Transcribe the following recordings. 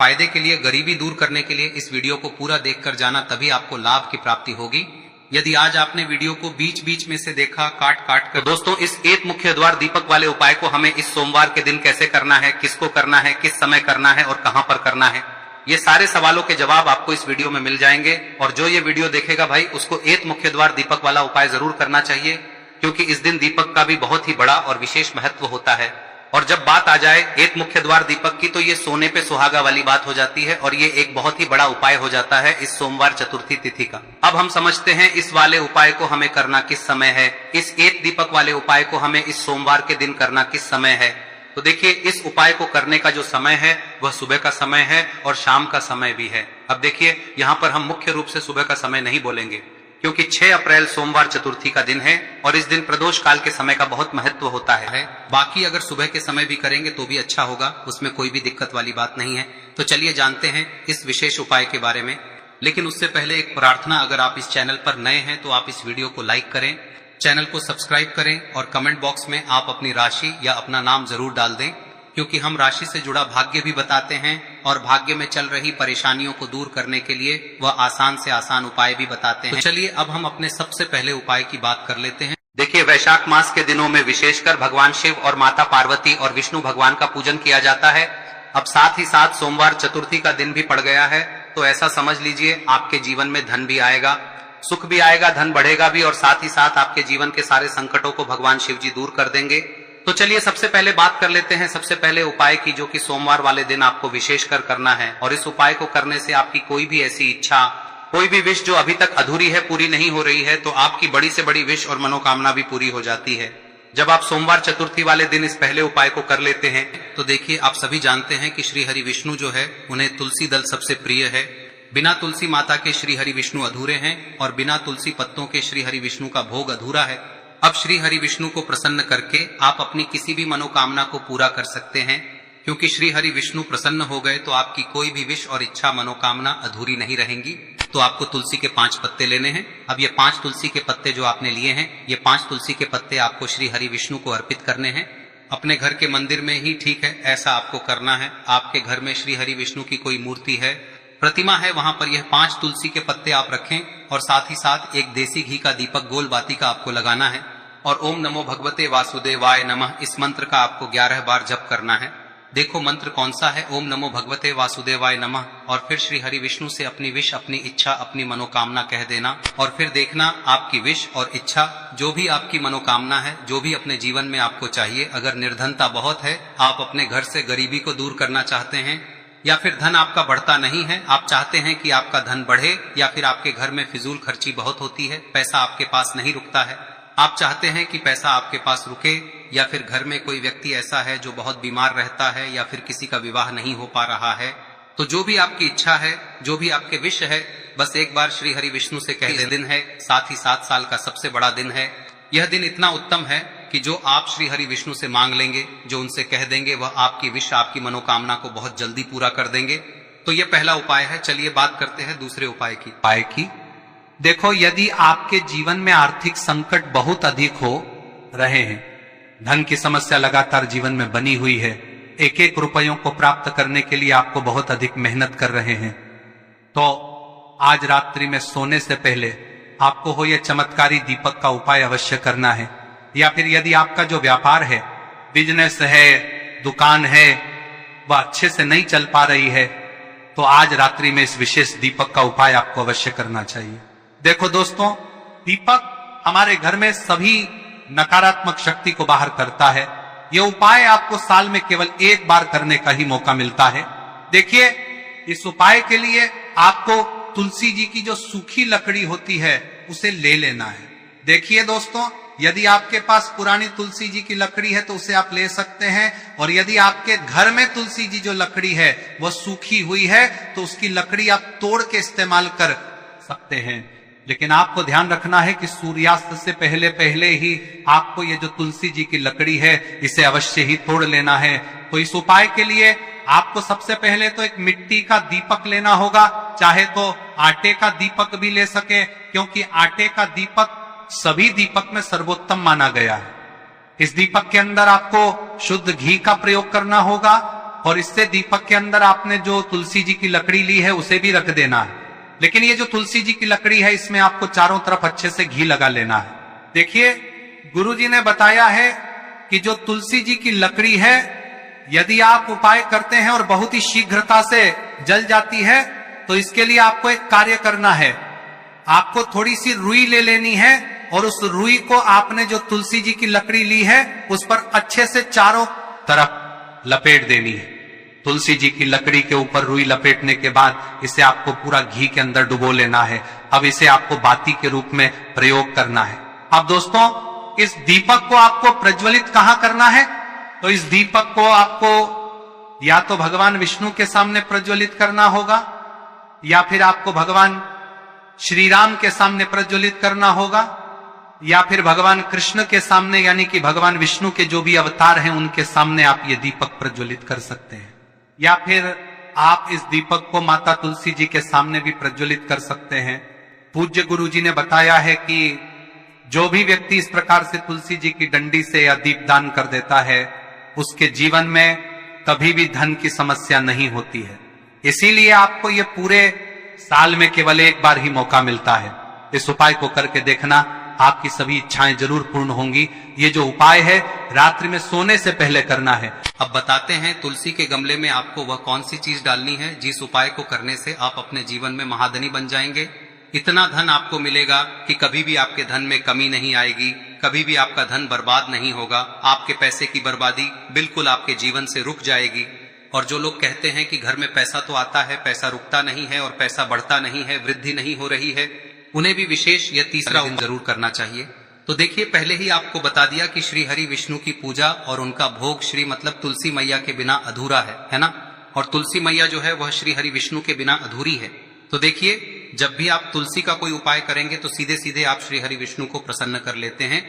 फायदे के लिए, गरीबी दूर करने के लिए इस वीडियो को पूरा देखकर जाना, तभी आपको लाभ की प्राप्ति होगी। यदि आज आपने वीडियो को बीच बीच में से देखा, काट काट कर, दोस्तों इस एक मुख्य द्वार दीपक वाले उपाय को हमें इस सोमवार के दिन कैसे करना है, किसको करना है, किस समय करना है और कहां पर करना है, ये सारे सवालों के जवाब आपको इस वीडियो में मिल जाएंगे। और जो ये वीडियो देखेगा भाई, उसको एक मुख्य द्वार दीपक वाला उपाय जरूर करना चाहिए, क्योंकि इस दिन दीपक का भी बहुत ही बड़ा और विशेष महत्व होता है। और जब बात आ जाए एक मुख्य द्वार दीपक की, तो ये सोने पे सुहागा वाली बात हो जाती है और ये एक बहुत ही बड़ा उपाय हो जाता है इस सोमवार चतुर्थी तिथि का। अब हम समझते हैं इस वाले उपाय को हमें करना किस समय है, इस एक दीपक वाले उपाय को हमें इस सोमवार के दिन करना किस समय है। तो देखिए, इस उपाय को करने का जो समय है वह सुबह का समय है और शाम का समय भी है। अब देखिए, यहाँ पर हम मुख्य रूप से सुबह का समय नहीं बोलेंगे, क्योंकि 6 अप्रैल सोमवार चतुर्थी का दिन है और इस दिन प्रदोष काल के समय का बहुत महत्व होता है। बाकी अगर सुबह के समय भी करेंगे तो भी अच्छा होगा, उसमें कोई भी दिक्कत वाली बात नहीं है। तो चलिए जानते हैं इस विशेष उपाय के बारे में। लेकिन उससे पहले एक प्रार्थना, अगर आप इस चैनल पर नए हैं तो आप इस वीडियो को लाइक करें, चैनल को सब्सक्राइब करें और कमेंट बॉक्स में आप अपनी राशि या अपना नाम जरूर डाल दें, क्योंकि हम राशि से जुड़ा भाग्य भी बताते हैं और भाग्य में चल रही परेशानियों को दूर करने के लिए वह आसान से आसान उपाय भी बताते हैं। तो चलिए अब हम अपने सबसे पहले उपाय की बात कर लेते हैं। देखिए, वैशाख मास के दिनों में विशेषकर भगवान शिव और माता पार्वती और विष्णु भगवान का पूजन किया जाता है। अब साथ ही साथ सोमवार चतुर्थी का दिन भी पड़ गया है, तो ऐसा समझ लीजिए आपके जीवन में धन भी आएगा, सुख भी आएगा, धन बढ़ेगा भी, और साथ ही साथ आपके जीवन के सारे संकटों को भगवान शिव जी दूर कर देंगे। तो चलिए सबसे पहले बात कर लेते हैं सबसे पहले उपाय की, जो कि सोमवार वाले दिन आपको विशेषकर करना है। और इस उपाय को करने से आपकी कोई भी ऐसी इच्छा, कोई भी विश जो अभी तक अधूरी है, पूरी नहीं हो रही है, तो आपकी बड़ी से बड़ी विश और मनोकामना भी पूरी हो जाती है जब आप सोमवार चतुर्थी वाले दिन इस पहले उपाय को कर लेते हैं। तो देखिए, आप सभी जानते हैं कि श्री हरि विष्णु जो है, उन्हें तुलसी दल सबसे प्रिय है। बिना तुलसी माता के श्री हरि विष्णु अधूरे हैं और बिना तुलसी पत्तों के श्री हरि विष्णु का भोग अधूरा है। अब श्री हरि विष्णु को प्रसन्न करके आप अपनी किसी भी मनोकामना को पूरा कर सकते हैं, क्योंकि श्री हरि विष्णु प्रसन्न हो गए तो आपकी कोई भी विश और इच्छा, मनोकामना अधूरी नहीं रहेंगी। तो आपको तुलसी के 5 पत्ते लेने हैं। अब ये 5 तुलसी के पत्ते जो आपने लिए हैं, ये 5 तुलसी के पत्ते आपको श्री हरि विष्णु को अर्पित करने हैं। अपने घर के मंदिर में ही ठीक है, ऐसा आपको करना है। आपके घर में श्री हरि विष्णु की कोई मूर्ति है, प्रतिमा है, वहां पर यह 5 तुलसी के पत्ते आप रखें और साथ ही साथ एक देसी घी का दीपक गोल बाती का आपको लगाना है और ओम नमो भगवते वासुदेवाय नमः इस मंत्र का आपको 11 बार जप करना है। देखो मंत्र कौन सा है, ओम नमो भगवते वासुदेवाय नमः, और फिर श्री हरि विष्णु से अपनी विश, अपनी इच्छा, अपनी मनोकामना कह देना और फिर देखना आपकी विश और इच्छा, जो भी आपकी मनोकामना है, जो भी अपने जीवन में आपको चाहिए। अगर निर्धनता बहुत है, आप अपने घर से गरीबी को दूर करना चाहते हैं, या फिर धन आपका बढ़ता नहीं है, आप चाहते हैं कि आपका धन बढ़े, या फिर आपके घर में फिजूल खर्ची बहुत होती है, पैसा आपके पास नहीं रुकता है, आप चाहते हैं कि पैसा आपके पास रुके, या फिर घर में कोई व्यक्ति ऐसा है जो बहुत बीमार रहता है, या फिर किसी का विवाह नहीं हो पा रहा है, तो जो भी आपकी इच्छा है, जो भी आपके विश है, बस एक बार श्री हरि विष्णु से कह दिन है। साथ ही 7 साल का सबसे बड़ा दिन है। यह दिन इतना उत्तम है कि जो आप श्री हरि विष्णु से मांग लेंगे, जो उनसे कह देंगे, वह आपकी विश, आपकी मनोकामना को बहुत जल्दी पूरा कर देंगे। तो यह पहला उपाय है। चलिए बात करते हैं दूसरे उपाय की। देखो, यदि आपके जीवन में आर्थिक संकट बहुत अधिक हो रहे हैं, धन की समस्या लगातार जीवन में बनी हुई है, एक एक रुपयों को प्राप्त करने के लिए आपको बहुत अधिक मेहनत कर रहे हैं, तो आज रात्रि में सोने से पहले आपको हो यह चमत्कारी दीपक का उपाय अवश्य करना है। या फिर यदि आपका जो व्यापार है, बिजनेस है, दुकान है, वह अच्छे से नहीं चल पा रही है, तो आज रात्रि में इस विशेष दीपक का उपाय आपको अवश्य करना चाहिए। देखो दोस्तों, दीपक हमारे घर में सभी नकारात्मक शक्ति को बाहर करता है। यह उपाय आपको साल में केवल 1 बार करने का ही मौका मिलता है। देखिए, इस उपाय के लिए आपको तुलसी जी की जो सूखी लकड़ी होती है उसे ले लेना है। देखिए दोस्तों, यदि आपके पास पुरानी तुलसी जी की लकड़ी है तो उसे आप ले सकते हैं, और यदि आपके घर में तुलसी जी जो लकड़ी है वह सूखी हुई है तो उसकी लकड़ी आप तोड़ के इस्तेमाल कर सकते हैं। लेकिन आपको ध्यान रखना है कि सूर्यास्त से पहले पहले ही आपको ये जो तुलसी जी की लकड़ी है इसे अवश्य ही तोड़ लेना है। तो इस उपाय के लिए आपको सबसे पहले तो एक मिट्टी का दीपक लेना होगा, चाहे तो आटे का दीपक भी ले सके, क्योंकि आटे का दीपक सभी दीपक में सर्वोत्तम माना गया है। इस दीपक के अंदर आपको शुद्ध घी का प्रयोग करना होगा और इससे दीपक के अंदर आपने जो तुलसी जी की लकड़ी ली है उसे भी रख देना है। लेकिन ये जो तुलसी जी की लकड़ी है इसमें आपको चारों तरफ अच्छे से घी लगा लेना है। देखिए गुरु जी ने बताया है कि जो तुलसी जी की लकड़ी है यदि आप उपाय करते हैं और बहुत ही शीघ्रता से जल जाती है तो इसके लिए आपको एक कार्य करना है। आपको थोड़ी सी रुई ले लेनी है और उस रुई को आपने जो तुलसी जी की लकड़ी ली है उस पर अच्छे से चारों तरफ लपेट देनी है। तुलसी जी की लकड़ी के ऊपर रुई लपेटने के बाद इसे आपको पूरा घी के अंदर डुबो लेना है। अब इसे आपको बाती के रूप में प्रयोग करना है। अब दोस्तों इस दीपक को आपको प्रज्वलित कहां करना है? तो इस दीपक को आपको या तो भगवान विष्णु के सामने प्रज्वलित करना होगा या फिर आपको भगवान श्री राम के सामने प्रज्वलित करना होगा या फिर भगवान कृष्ण के सामने यानी कि भगवान विष्णु के जो भी अवतार हैं उनके सामने आप ये दीपक प्रज्वलित कर सकते हैं। या फिर आप इस दीपक को माता तुलसी जी के सामने भी प्रज्वलित कर सकते हैं। पूज्य गुरु जी ने बताया है कि जो भी व्यक्ति इस प्रकार से तुलसी जी की डंडी से या दीपदान कर देता है उसके जीवन में कभी भी धन की समस्या नहीं होती है। इसीलिए आपको ये पूरे साल में केवल एक बार ही मौका मिलता है। इस उपाय को करके देखना, आपकी सभी इच्छाएं जरूर पूर्ण होंगी। ये जो उपाय है रात्रि में सोने से पहले करना है। अब बताते हैं तुलसी के गमले में आपको वह कौन सी चीज डालनी है जिस उपाय को करने से आप अपने जीवन में महाधनी बन जाएंगे। इतना धन आपको मिलेगा कि कभी भी आपके धन में कमी नहीं आएगी, कभी भी आपका धन बर्बाद नहीं होगा। आपके पैसे की बर्बादी बिल्कुल आपके जीवन से रुक जाएगी। और जो लोग कहते हैं कि घर में पैसा तो आता है, पैसा रुकता नहीं है और पैसा बढ़ता नहीं है, वृद्धि नहीं हो रही है, उन्हें भी विशेष यह तीसरा दिन जरूर करना चाहिए। तो देखिए पहले ही आपको बता दिया कि श्री हरि विष्णु की पूजा और उनका भोग श्री मतलब तुलसी मैया के बिना अधूरा है ना। और तुलसी मैया जो है वह श्री हरि विष्णु के बिना अधूरी है। तो देखिए जब भी आप तुलसी का कोई उपाय करेंगे तो सीधे सीधे आप श्री हरि विष्णु को प्रसन्न कर लेते हैं।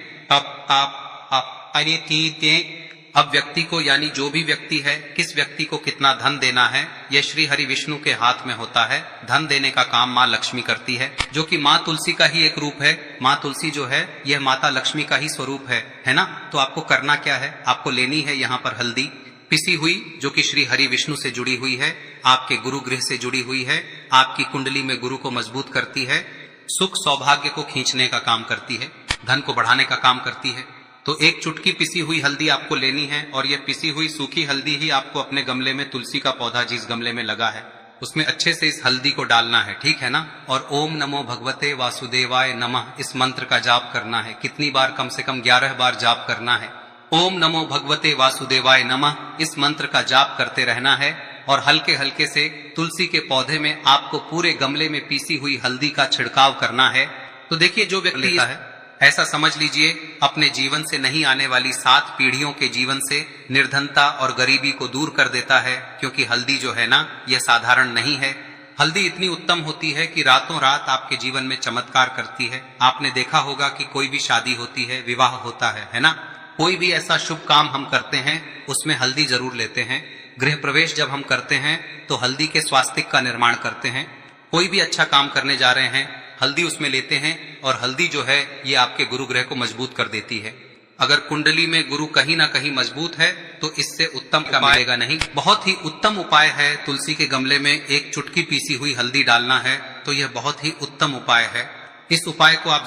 अब व्यक्ति को यानी जो भी व्यक्ति है किस व्यक्ति को कितना धन देना है यह श्री हरि विष्णु के हाथ में होता है। धन देने का काम माँ लक्ष्मी करती है जो कि माँ तुलसी का ही एक रूप है। माँ तुलसी जो है यह माता लक्ष्मी का ही स्वरूप है ना। तो आपको करना क्या है, आपको लेनी है यहाँ पर हल्दी पिसी हुई जो कि श्री हरि विष्णु से जुड़ी हुई है, आपके गुरु गृह से जुड़ी हुई है, आपकी कुंडली में गुरु को मजबूत करती है, सुख सौभाग्य को खींचने का काम करती है, धन को बढ़ाने का काम करती है। तो एक चुटकी पिसी हुई हल्दी आपको लेनी है और यह पिसी हुई सूखी हल्दी ही आपको अपने गमले में तुलसी का पौधा जिस गमले में लगा है उसमें अच्छे से इस हल्दी को डालना है, ठीक है ना। और ओम नमो भगवते वासुदेवाय नमः इस मंत्र का जाप करना है। कितनी बार? कम से कम 11 बार जाप करना है। ओम नमो भगवते वासुदेवाय नमः इस मंत्र का जाप करते रहना है और हल्के हल्के से तुलसी के पौधे में आपको पूरे गमले में पीसी हुई हल्दी का छिड़काव करना है। तो देखिए जो व्यक्ति लेता है ऐसा समझ लीजिए अपने जीवन से नहीं आने वाली 7 पीढ़ियों के जीवन से निर्धनता और गरीबी को दूर कर देता है। क्योंकि हल्दी जो है ना यह साधारण नहीं है। हल्दी इतनी उत्तम होती है कि रातों रात आपके जीवन में चमत्कार करती है। आपने देखा होगा कि कोई भी शादी होती है, विवाह होता है ना। कोई भी ऐसा शुभ काम हम करते हैं उसमें हल्दी जरूर लेते हैं। गृह प्रवेश जब हम करते हैं तो हल्दी के स्वास्तिक का निर्माण करते हैं। कोई भी अच्छा काम करने जा रहे हैं हल्दी उसमें लेते हैं और हल्दी जो है ये आपके गुरु ग्रह को मजबूत कर देती है। अगर कुंडली में गुरु कहीं ना कहीं मजबूत है तो इससे उत्तम का मिलेगा नहीं। बहुत ही उत्तम उपाय है तुलसी के गमले में एक चुटकी पीसी हुई हल्दी डालना है। तो यह बहुत ही उत्तम उपाय है। इस उपाय को आप